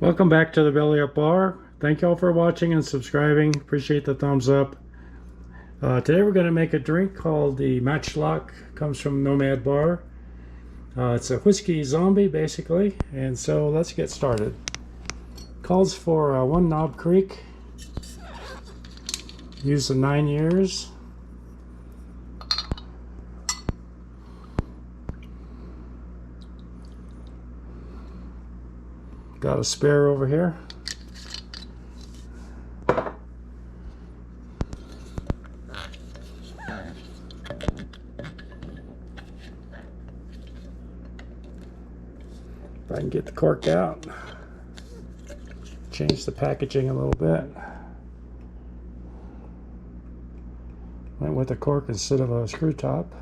Welcome back to the Belly Up Bar. Thank you all for watching and subscribing. Appreciate the thumbs up. Today we're going to make a drink called the Matchlock. Comes from NOMAD Bar. It's a whiskey zombie basically, and so let's get started. Calls for 1 Knob Creek. Use the 9 years. Got a spare over here. If I can get the cork out, change the packaging a little bit. Went with a cork instead of a screw top.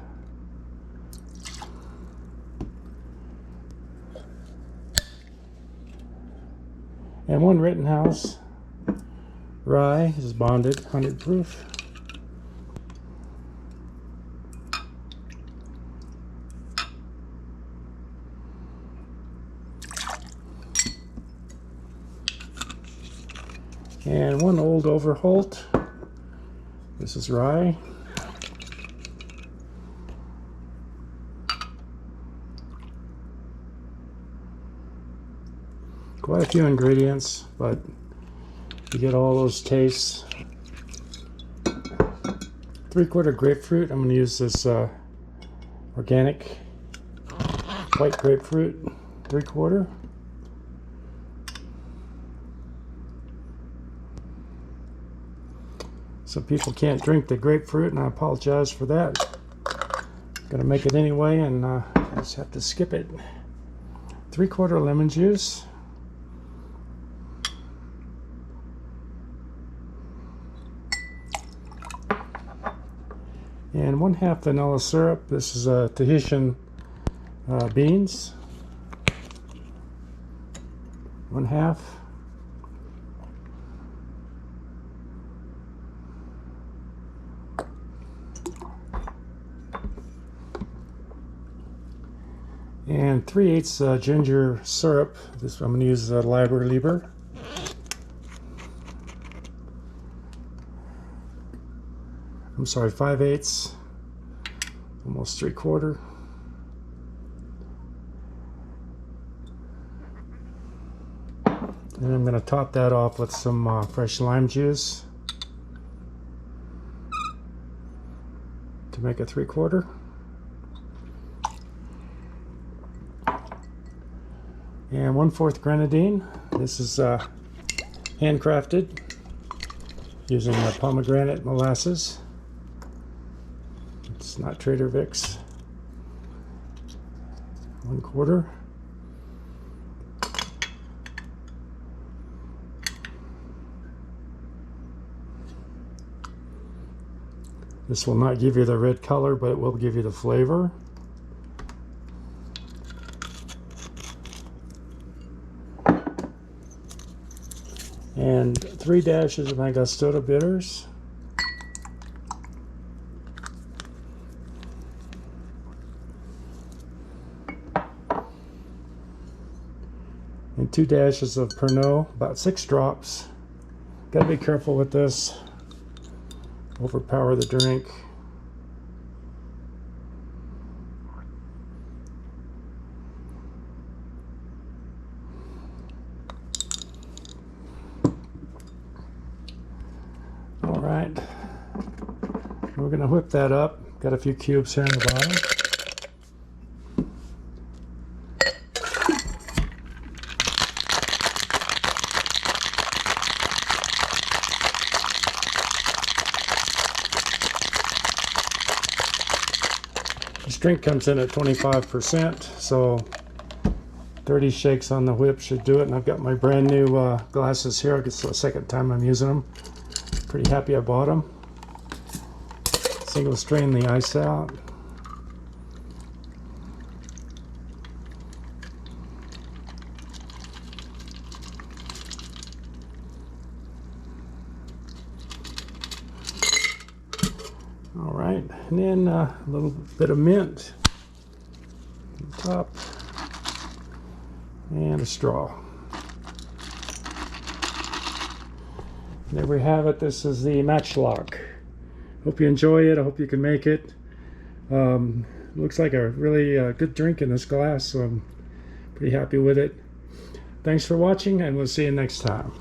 And 1 Rittenhouse rye is bonded, 100 proof. And 1 Old Overholt. This is rye. Quite a few ingredients, but you get all those tastes. 3/4 grapefruit. I'm going to use this organic white grapefruit, 3/4. Some people can't drink the grapefruit, and I apologize for that. Gonna make it anyway, and I just have to skip it. 3/4 lemon juice. And 1/2 vanilla syrup. This is Tahitian beans. 1/2. And 3/8 ginger syrup. This I'm going to use Liber. I'm sorry, 5/8, almost 3/4. And I'm going to top that off with some fresh lime juice to make a 3/4. And 1/4 grenadine. This is handcrafted using pomegranate molasses. It's not Trader Vic's. 1/4. This will not give you the red color, but it will give you the flavor. And 3 dashes of Angostura bitters. And 2 dashes of Pernod, about 6 drops. Gotta be careful with this. Overpower the drink. All right, we're gonna whip that up. Got a few cubes here in the bottom. This drink comes in at 25%, so 30 shakes on the whip should do it. And I've got my brand new glasses here. It's the second time I'm using them. Pretty happy I bought them. Single strain the ice out. All right, and then a little bit of mint on top, and a straw. There we have it. This is the Matchlock. Hope you enjoy it. I hope you can make it. Looks like a really good drink in this glass, so I'm pretty happy with it. Thanks for watching, and we'll see you next time.